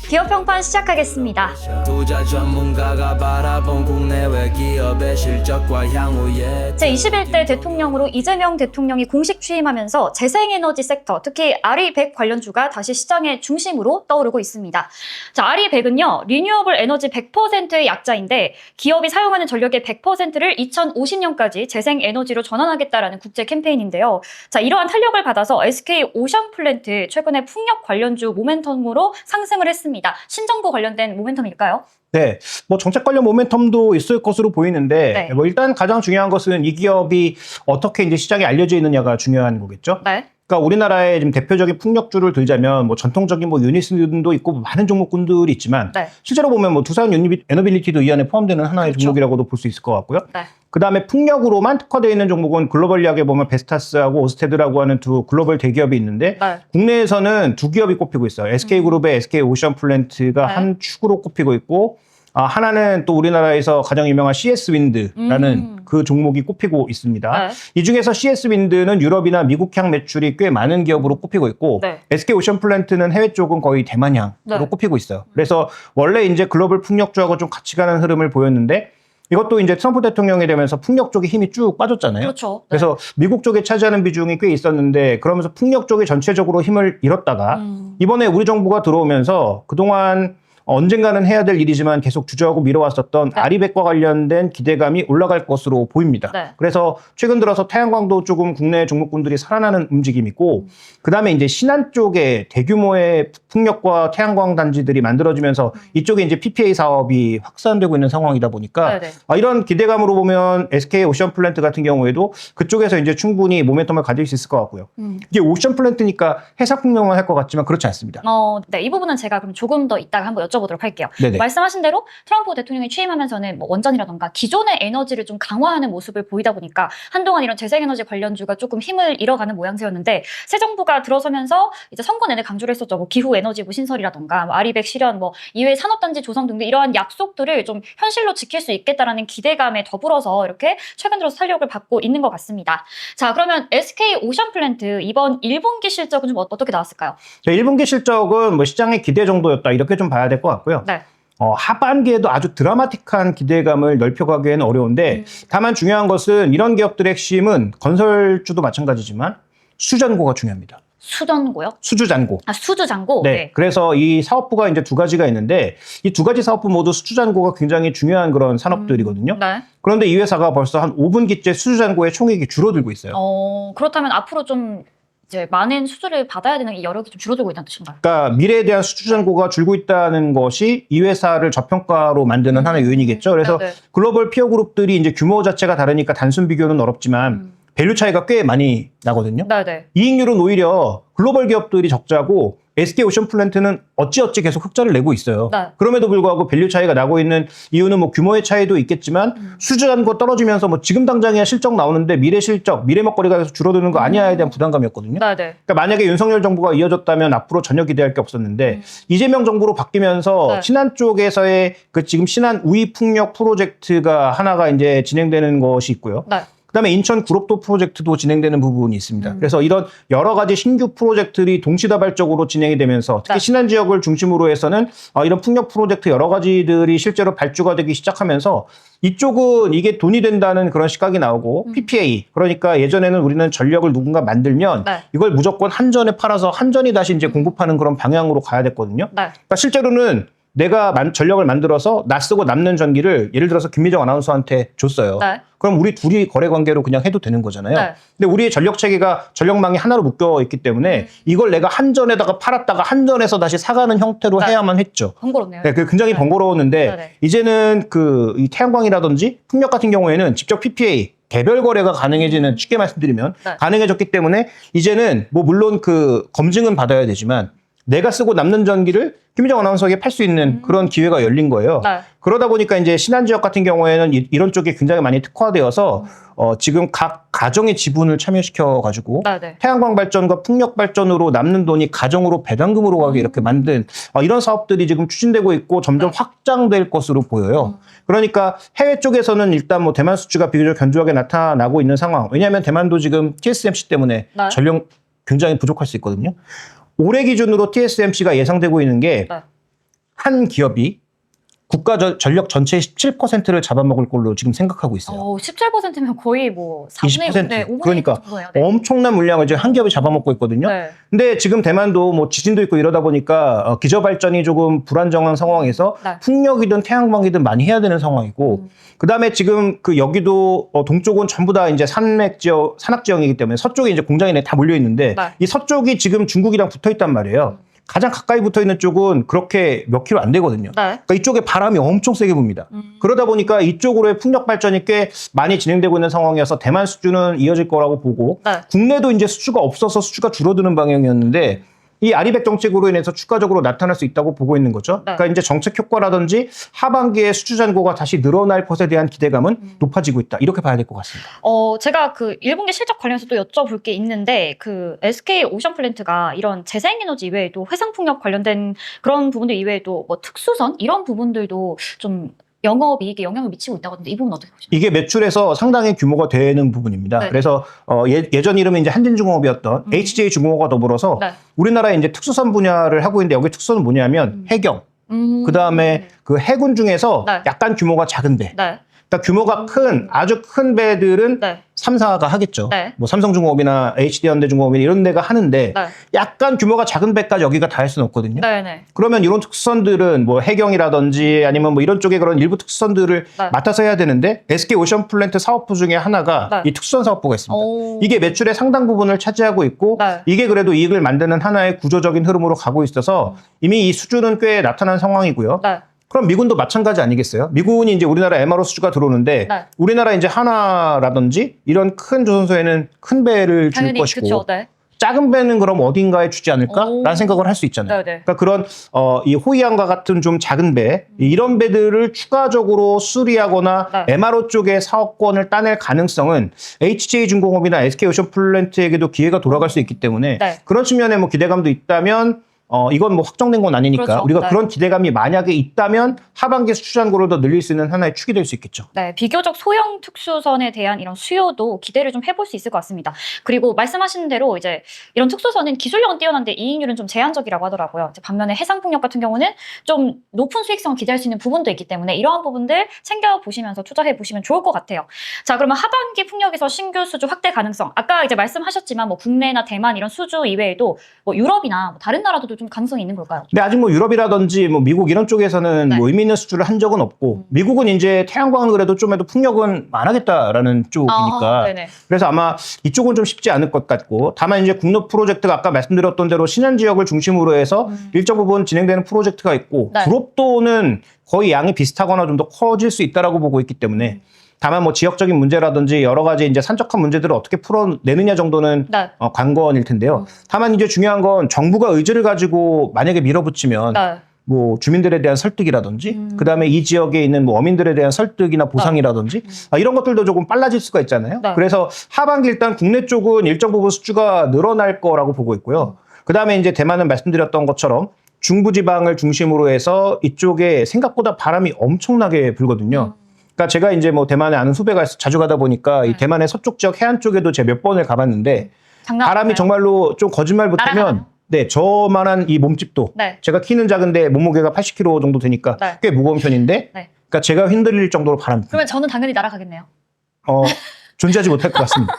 기업 평판 시작하겠습니다. 투자 전문가가 바라본 국내외 기업의 실적과 향후에 제21대 대통령으로 이재명 대통령이 공식 취임하면서 재생에너지 섹터, 특히 RE100 관련주가 다시 시장의 중심으로 떠오르고 있습니다. 자, RE100은요, 리뉴어블 에너지 100%의 약자인데 기업이 사용하는 전력의 100%를 2050년까지 재생에너지로 전환하겠다라는 국제 캠페인인데요. 자, 이러한 탄력을 받아서 SK 오션플랜트 최근에 풍력 관련주 모멘텀으로 상승을 했습니다. 신정부 관련된 모멘텀일까요? 네, 뭐 정책 관련 모멘텀도 있을 것으로 보이는데, 네. 뭐 일단 가장 중요한 것은 이 기업이 어떻게 이제 시장에 알려져 있느냐가 중요한 거겠죠. 네. 그러니까 우리나라의 지금 대표적인 풍력주를 들자면 뭐 전통적인 뭐 유니슨도 있고 많은 종목군들이 있지만 네. 실제로 보면 뭐 두산 에너빌리티도 이 안에 포함되는 하나의 그렇죠. 종목이라고도 볼 수 있을 것 같고요. 네. 그 다음에 풍력으로만 특화되어 있는 종목은 글로벌리하게 보면 베스타스하고 오스테드라고 하는 두 글로벌 대기업이 있는데 네. 국내에서는 두 기업이 꼽히고 있어요. SK그룹의 SK 오션플랜트가 네. 한 축으로 꼽히고 있고 하나는 또 우리나라에서 가장 유명한 CS 윈드라는 그 종목이 꼽히고 있습니다. 네. 이 중에서 CS 윈드는 유럽이나 미국향 매출이 꽤 많은 기업으로 꼽히고 있고 네. SK 오션플랜트는 해외 쪽은 거의 대만향으로 네. 꼽히고 있어요. 그래서 원래 이제 글로벌 풍력주하고 좀 같이 가는 흐름을 보였는데 이것도 이제 트럼프 대통령이 되면서 풍력 쪽에 힘이 쭉 빠졌잖아요. 그렇죠. 네. 그래서 미국 쪽에 차지하는 비중이 꽤 있었는데 그러면서 풍력 쪽이 전체적으로 힘을 잃었다가 이번에 우리 정부가 들어오면서 그동안 언젠가는 해야 될 일이지만 계속 주저하고 미뤄왔었던 네. 아리백과 관련된 기대감이 올라갈 것으로 보입니다. 네. 그래서 최근 들어서 태양광도 조금 국내 종목군들이 살아나는 움직임이고 그다음에 이제 신안 쪽에 대규모의 풍력과 태양광 단지들이 만들어지면서 이쪽에 이제 PPA 사업이 확산되고 있는 상황이다 보니까 네네. 이런 기대감으로 보면 SK 오션플랜트 같은 경우에도 그쪽에서 이제 충분히 모멘텀을 가질 수 있을 것 같고요. 이게 오션플랜트니까 해상 풍력만 할 것 같지만 그렇지 않습니다. 네, 이 부분은 제가 그럼 조금 더 이따가 한번 여쭤보도록 할게요. 네네. 말씀하신 대로 트럼프 대통령이 취임하면서는 뭐 원전이라던가 기존의 에너지를 좀 강화하는 모습을 보이다 보니까 한동안 이런 재생에너지 관련주가 조금 힘을 잃어가는 모양새였는데 새 정부가 들어서면서 이제 선거 내내 강조를 했었죠. 뭐 기후 에너지 뭐 신설이라던가 뭐 RE100 실현, 뭐 이외에 산업단지 조성 등등 이러한 약속들을 좀 현실로 지킬 수 있겠다라는 기대감에 더불어서 이렇게 최근 들어서 탄력을 받고 있는 것 같습니다. 자, 그러면 SK 오션플랜트 이번 1분기 실적은 좀 어떻게 나왔을까요? 1분기 실적은 뭐 시장의 기대 정도였다 이렇게 좀 봐야 될 것 같고요. 네. 하반기에도 아주 드라마틱한 기대감을 넓혀가기에는 어려운데 다만 중요한 것은 이런 기업들의 핵심은 건설주도 마찬가지지만 수주잔고가 중요합니다. 수전고요? 수주잔고. 수주잔고? 네. 그래서 이 사업부가 이제 두 가지가 있는데 이 두 가지 사업부 모두 수주잔고가 굉장히 중요한 그런 산업들이거든요. 네. 그런데 이 회사가 벌써 한 5분기째 수주잔고의 총액이 줄어들고 있어요. 그렇다면 앞으로 좀 이제 많은 수주를 받아야 되는 이 여력이 좀 줄어들고 있다는 뜻인가요? 그러니까 미래에 대한 수주잔고가 줄고 있다는 것이 이 회사를 저평가로 만드는 하나의 요인이겠죠. 그래서 네네. 글로벌 피어 그룹들이 이제 규모 자체가 다르니까 단순 비교는 어렵지만 밸류 차이가 꽤 많이 나거든요. 네네. 이익률은 오히려 글로벌 기업들이 적자고 SK 오션플랜트는 어찌어찌 계속 흑자를 내고 있어요. 네. 그럼에도 불구하고 밸류 차이가 나고 있는 이유는 뭐 규모의 차이도 있겠지만 수주잔고 떨어지면서 뭐 지금 당장이야 실적 나오는데 미래 실적, 미래 먹거리가 계속 줄어드는 거 아니야에 대한 부담감이었거든요. 네네. 그러니까 만약에 윤석열 정부가 이어졌다면 앞으로 전혀 기대할 게 없었는데 이재명 정부로 바뀌면서 네. 신안 쪽에서의 그 지금 신안 우이 풍력 프로젝트가 하나가 이제 진행되는 것이 있고요. 네. 그다음에 인천 구롭도 프로젝트도 진행되는 부분이 있습니다. 그래서 이런 여러 가지 신규 프로젝트들이 동시다발적으로 진행이 되면서 특히 네. 신안 지역을 중심으로 해서는 이런 풍력 프로젝트 여러 가지들이 실제로 발주가 되기 시작하면서 이쪽은 이게 돈이 된다는 그런 시각이 나오고 PPA 그러니까 예전에는 우리는 전력을 누군가 만들면 네. 이걸 무조건 한전에 팔아서 한전이 다시 이제 공급하는 그런 방향으로 가야 됐거든요. 네. 그러니까 실제로는 내가 전력을 만들어서 나 쓰고 남는 전기를 예를 들어서 김미정 아나운서한테 줬어요. 네. 그럼 우리 둘이 거래 관계로 그냥 해도 되는 거잖아요. 네. 근데 우리의 전력 체계가 전력망이 하나로 묶여 있기 때문에 이걸 내가 한전에다가 팔았다가 한전에서 다시 사가는 형태로 네. 해야만 했죠. 번거롭네요. 네, 그게 굉장히 네. 번거로웠는데 네, 네. 이제는 이 태양광이라든지 풍력 같은 경우에는 직접 PPA 개별 거래가 가능해지는 쉽게 말씀드리면 네. 가능해졌기 때문에 이제는 뭐 물론 그 검증은 받아야 되지만 내가 쓰고 남는 전기를 김희정 아나운서에게 팔 수 있는 그런 기회가 열린 거예요. 네. 그러다 보니까 이제 신안 지역 같은 경우에는 이런 쪽이 굉장히 많이 특화되어서 지금 각 가정의 지분을 참여시켜 가지고 네네. 태양광 발전과 풍력 발전으로 남는 돈이 가정으로 배당금으로 가게 이렇게 만든 이런 사업들이 지금 추진되고 있고 점점 확장될 것으로 보여요. 그러니까 해외 쪽에서는 일단 뭐 대만 수주가 비교적 견조하게 나타나고 있는 상황. 왜냐하면 대만도 지금 TSMC 때문에 네. 전력 굉장히 부족할 수 있거든요. 올해 기준으로 TSMC가 예상되고 있는 게 네. 한 기업이 국가 전력 전체의 17%를 잡아먹을 걸로 지금 생각하고 있어요. 17%면 거의 뭐 4분의 20%. 네, 5분의 그러니까 1 정도예요. 네. 엄청난 물량을 이제 한 기업이 잡아먹고 있거든요. 네. 근데 지금 대만도 뭐 지진도 있고 이러다 보니까 기저 발전이 조금 불안정한 상황에서 네. 풍력이든 태양광이든 많이 해야 되는 상황이고 그다음에 지금 그 여기도 동쪽은 전부 다 이제 산악 지형이기 때문에 서쪽에 이제 공장이 다 몰려 있는데 네. 이 서쪽이 지금 중국이랑 붙어 있단 말이에요. 가장 가까이 붙어 있는 쪽은 그렇게 몇 킬로 안 되거든요. 네. 그러니까 이쪽에 바람이 엄청 세게 붑니다. 그러다 보니까 이쪽으로의 풍력 발전이 꽤 많이 진행되고 있는 상황이어서 대만 수주는 이어질 거라고 보고 네. 국내도 이제 수주가 없어서 수주가 줄어드는 방향이었는데 이 아리백 정책으로 인해서 추가적으로 나타날 수 있다고 보고 있는 거죠. 네. 그러니까 이제 정책 효과라든지 하반기에 수주 잔고가 다시 늘어날 것에 대한 기대감은 높아지고 있다. 이렇게 봐야 될 것 같습니다. 제가 그 1분기 실적 관련해서 또 여쭤볼 게 있는데 그 SK 오션플랜트가 이런 재생에너지 이외에도 회상풍력 관련된 그런 부분들 이외에도 뭐 특수선 이런 부분들도 좀 영업이익에 영향을 미치고 있다고 하는데 이 부분 어떻게 보십니까? 이게 매출에서 상당히 규모가 되는 부분입니다. 네. 그래서 예전 이름은 이제 한진중공업이었던 HJ중공업과 더불어서 네. 우리나라에 이제 특수선 분야를 하고 있는데 여기 특수선은 뭐냐면 해경, 그 다음에 그 해군 중에서 네. 약간 규모가 작은 배. 네. 그러니까 규모가 큰 아주 큰 배들은 네. 3사가 하겠죠. 네. 뭐 삼성중공업이나 HD현대중공업이나 이런 데가 하는데 네. 약간 규모가 작은 배까지 여기가 다 할 수는 없거든요. 네네. 그러면 이런 특수선들은 뭐 해경이라든지 아니면 뭐 이런 쪽에 그런 일부 특수선들을 네. 맡아서 해야 되는데 SK 오션플랜트 사업부 중에 하나가 네. 이 특수선 사업부가 있습니다. 오. 이게 매출의 상당 부분을 차지하고 있고 네. 이게 그래도 이익을 만드는 하나의 구조적인 흐름으로 가고 있어서 이미 이 수준은 꽤 나타난 상황이고요. 네. 그럼 미군도 마찬가지 아니겠어요? 미군이 이제 우리나라 MRO 수주가 들어오는데 네. 우리나라 이제 하나라든지 이런 큰 조선소에는 큰 배를 줄 당연히 것이고 그쵸. 네. 작은 배는 그럼 어딘가에 주지 오. 않을까라는 생각을 할 수 있잖아요. 네네. 그러니까 그런 이 호이안과 같은 좀 작은 배 이런 배들을 추가적으로 수리하거나 네. MRO 쪽의 사업권을 따낼 가능성은 HJ중공업이나 SK오션플랜트에게도 기회가 돌아갈 수 있기 때문에 네. 그런 측면에 뭐 기대감도 있다면 이건 뭐 확정된 건 아니니까 그렇죠. 우리가 네. 그런 기대감이 만약에 있다면 하반기 수주 잔고를 더 늘릴 수 있는 하나의 축이 될 수 있겠죠. 네, 비교적 소형 특수선에 대한 이런 수요도 기대를 좀 해볼 수 있을 것 같습니다. 그리고 말씀하신 대로 이제 이런 특수선은 기술력은 뛰어난데 이익률은 좀 제한적이라고 하더라고요. 이제 반면에 해상풍력 같은 경우는 좀 높은 수익성을 기대할 수 있는 부분도 있기 때문에 이러한 부분들 챙겨보시면서 투자해 보시면 좋을 것 같아요. 자, 그러면 하반기 풍력에서 신규 수주 확대 가능성. 아까 이제 말씀하셨지만 뭐 국내나 대만 이런 수주 이외에도 뭐 유럽이나 뭐 다른 나라도 좀 가능성이 있는 걸까요? 근데 아직 뭐 유럽이라든지 뭐 미국 이런 쪽에서는 네. 뭐 의미 있는 수주를 한 적은 없고 미국은 이제 태양광은 그래도 좀 해도 풍력은 안 하겠다라는 쪽이니까 네네. 그래서 아마 이쪽은 좀 쉽지 않을 것 같고 다만 이제 국내 프로젝트가 아까 말씀드렸던 대로 신안 지역을 중심으로 해서 일정 부분 진행되는 프로젝트가 있고 네. 구롭도는 거의 양이 비슷하거나 좀 더 커질 수 있다라고 보고 있기 때문에 다만 뭐 지역적인 문제라든지 여러 가지 이제 산적한 문제들을 어떻게 풀어내느냐 정도는 네. 관건일 텐데요. 다만 이제 중요한 건 정부가 의지를 가지고 만약에 밀어붙이면 네. 뭐 주민들에 대한 설득이라든지 그다음에 이 지역에 있는 뭐 어민들에 대한 설득이나 보상이라든지 이런 것들도 조금 빨라질 수가 있잖아요. 네. 그래서 하반기 일단 국내 쪽은 일정 부분 수주가 늘어날 거라고 보고 있고요. 그다음에 이제 대만은 말씀드렸던 것처럼 중부지방을 중심으로 해서 이쪽에 생각보다 바람이 엄청나게 불거든요. 그러니까 제가 이제 뭐 대만에 아는 후배가 자주 가다 보니까 이 대만의 서쪽 지역 해안 쪽에도 제가 몇 번을 가봤는데 바람이 정말로 좀 거짓말 못하면 날아가나요? 네, 저만한 이 몸집도 네. 제가 키는 작은데 몸무게가 80kg 정도 되니까 네. 꽤 무거운 편인데 네. 그러니까 제가 흔들릴 정도로 바람이 그러면 저는 당연히 날아가겠네요. 존재하지 못할 것 같습니다.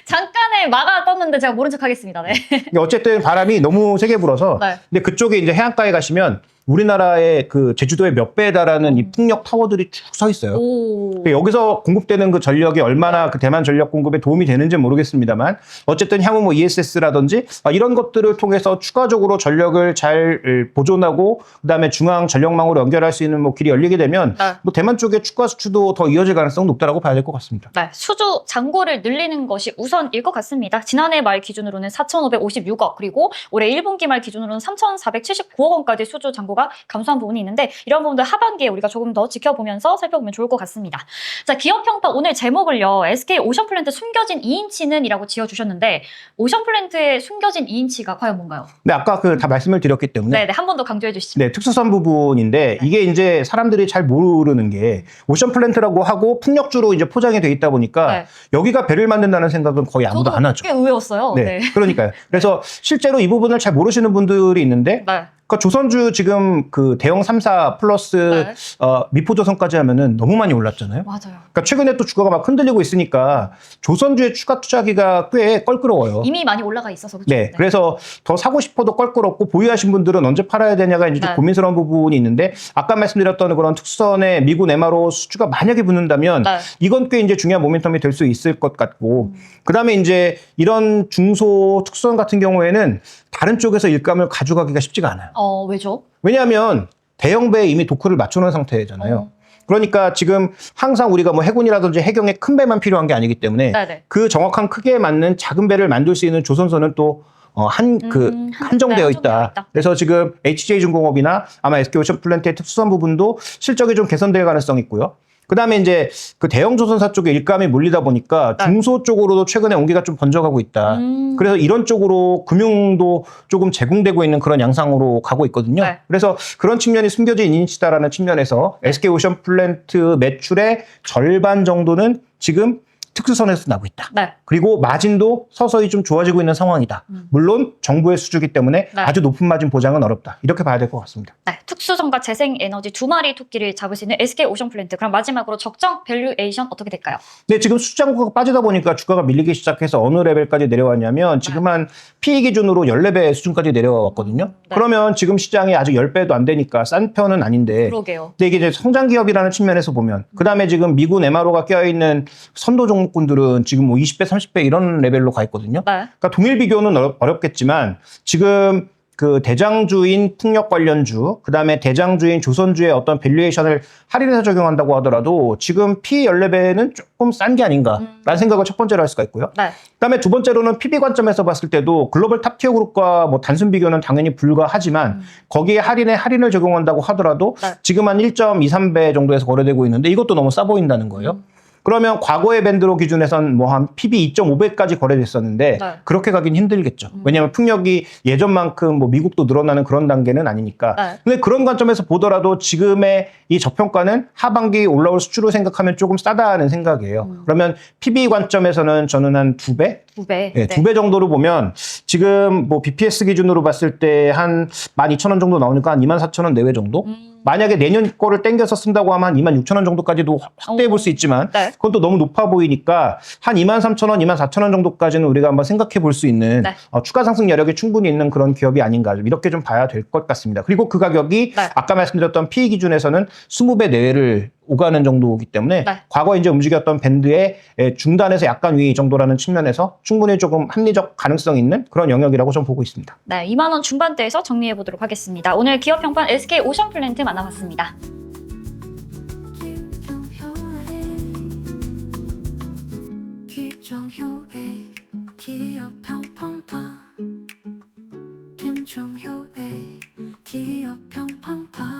잠깐의 막아 떴는데 제가 모른 척 하겠습니다. 네. 어쨌든 바람이 너무 세게 불어서 네. 근데 그쪽에 이제 해안가에 가시면 우리나라의 그 제주도의 몇 배에 달하는 이 풍력 타워들이 쭉 서 있어요. 오. 여기서 공급되는 그 전력이 얼마나 그 대만 전력 공급에 도움이 되는지 모르겠습니다만 어쨌든 향후 뭐 ESS라든지 이런 것들을 통해서 추가적으로 전력을 잘 보존하고 그다음에 중앙 전력망으로 연결할 수 있는 뭐 길이 열리게 되면 네. 뭐 대만 쪽의 추가 수주도 더 이어질 가능성이 높다라고 봐야 될 것 같습니다. 네, 수주 잔고를 늘리는 것이 우선일 것 같습니다. 지난해 말 기준으로는 4,556억 그리고 올해 1분기 말 기준으로는 3,479억 원까지 수주 잔고가 감소한 부분이 있는데 이런 부분들 하반기에 우리가 조금 더 지켜보면서 살펴보면 좋을 것 같습니다. 자, 기업 평가 오늘 제목을요. SK 오션플랜트 숨겨진 2인치는 이라고 지어주셨는데 오션플랜트의 숨겨진 2인치가 과연 뭔가요? 근데 아까 그 다 말씀을 드렸기 때문에 네, 한 번 더 강조해 주시죠. 네, 특수선 부분인데 이게 이제 사람들이 잘 모르는 게 오션 플랜트라고 하고 풍력주로 이제 포장이 돼 있다 보니까 네. 여기가 배를 만든다는 생각은 거의 아무도 저도 안 하죠. 꽤 의외였어요. 네, 네. 그러니까요. 그래서 실제로 이 부분을 잘 모르시는 분들이 있는데 네. 그러니까 조선주 지금 그 대형 3사 플러스 네. 미포조선까지 하면은 너무 많이 올랐잖아요. 맞아요. 그러니까 최근에 또 주가가 막 흔들리고 있으니까 조선주의 추가 투자하기가 꽤 껄끄러워요. 이미 많이 올라가 있어서 그렇죠. 네, 그래서 더 사고 싶어도 껄끄럽고 보유하신 분들은 언제 팔아야 되냐가 이제 좀 네. 고민스러운 부분이 있는데 아까 말씀드렸던 그런 특수선의 미국 네마로 수주가 만약에 붙는다면 네. 이건 꽤 이제 중요한 모멘텀이 될 수 있을 것 같고 그다음에 이제 이런 중소 특수선 같은 경우에는 다른 쪽에서 일감을 가져가기가 쉽지가 않아요. 왜죠? 왜냐하면 대형배에 이미 도크를 맞춰놓은 상태잖아요. 그러니까 지금 항상 우리가 뭐 해군이라든지 해경에 큰 배만 필요한 게 아니기 때문에 네네. 그 정확한 크기에 맞는 작은 배를 만들 수 있는 조선선은 또 한정되어 네, 있다. 그래서 지금 HJ중공업이나 아마 SK오션플랜트의 특수선 부분도 실적이 좀 개선될 가능성이 있고요. 그다음에 이제 그 대형 조선사 쪽에 일감이 몰리다 보니까 네. 중소 쪽으로도 최근에 온기가 좀 번져가고 있다. 그래서 이런 쪽으로 금융도 조금 제공되고 있는 그런 양상으로 가고 있거든요. 네. 그래서 그런 측면이 숨겨진 인치다라는 측면에서 SK오션플랜트 매출의 절반 정도는 지금 특수선에서 나고 있다. 네. 그리고 마진도 서서히 좀 좋아지고 있는 상황이다. 물론 정부의 수주기 때문에 네. 아주 높은 마진 보장은 어렵다. 이렇게 봐야 될 것 같습니다. 네, 특수선과 재생에너지 두 마리 토끼를 잡으시는 SK오션플랜트. 그럼 마지막으로 적정 밸류에이션 어떻게 될까요? 네, 지금 수장고가 빠지다 보니까 주가가 밀리기 시작해서 어느 레벨까지 내려왔냐면 지금 한 PE 기준으로 14배 수준까지 내려왔거든요. 네. 그러면 지금 시장이 아직 10배도 안 되니까 싼 편은 아닌데 그러게요. 근데 이게 이제 성장 기업이라는 측면에서 보면 그다음에 지금 미군 MRO가 껴있는 선도 종목군들은 지금 뭐 20배, 30배 이런 레벨로 가 있거든요. 네. 그러니까 동일 비교는 어렵겠지만 지금 그 대장주인 풍력 관련주, 그다음에 대장주인 조선주의 어떤 밸류에이션을 할인해서 적용한다고 하더라도 지금 P 14배는 조금 싼 게 아닌가라는 생각을 첫 번째로 할 수가 있고요. 네. 그다음에 두 번째로는 PB 관점에서 봤을 때도 글로벌 탑티어 그룹과 뭐 단순 비교는 당연히 불가하지만 거기에 할인을 적용한다고 하더라도 네. 지금 한 1.23배 정도에서 거래되고 있는데 이것도 너무 싸 보인다는 거예요. 그러면 과거의 밴드로 기준에선 뭐 한 PB 2.5배까지 거래됐었는데 네. 그렇게 가긴 힘들겠죠. 왜냐하면 풍력이 예전만큼 뭐 미국도 늘어나는 그런 단계는 아니니까. 네. 근데 그런 관점에서 보더라도 지금의 이 저평가는 하반기 올라올 수주로 생각하면 조금 싸다는 생각이에요. 그러면 PB 관점에서는 저는 한 2배? 2배. 네, 2배 정도로 보면 지금 뭐 BPS 기준으로 봤을 때 한 12,000원 정도 나오니까 한 24,000원 내외 정도? 만약에 내년 거를 땡겨서 쓴다고 하면 한 26,000원 정도까지도 확대해 볼 수 있지만 네. 그건 또 너무 높아 보이니까 한 23,000원, 24,000원 정도까지는 우리가 한번 생각해 볼 수 있는 네. 추가 상승 여력이 충분히 있는 그런 기업이 아닌가 이렇게 좀 봐야 될 것 같습니다. 그리고 그 가격이 네. 아까 말씀드렸던 PE 기준에서는 20배 내외를 오가는 정도이기 때문에 네. 과거 이제 움직였던 밴드의 중단에서 약간 위 정도라는 측면에서 충분히 조금 합리적 가능성 있는 그런 영역이라고 좀 보고 있습니다. 네, 2만 원 중반대에서 정리해 보도록 하겠습니다. 오늘 기업 평판 SK오션플랜트 만나봤습니다. 기정효의 기업 평판파 김종효의 기업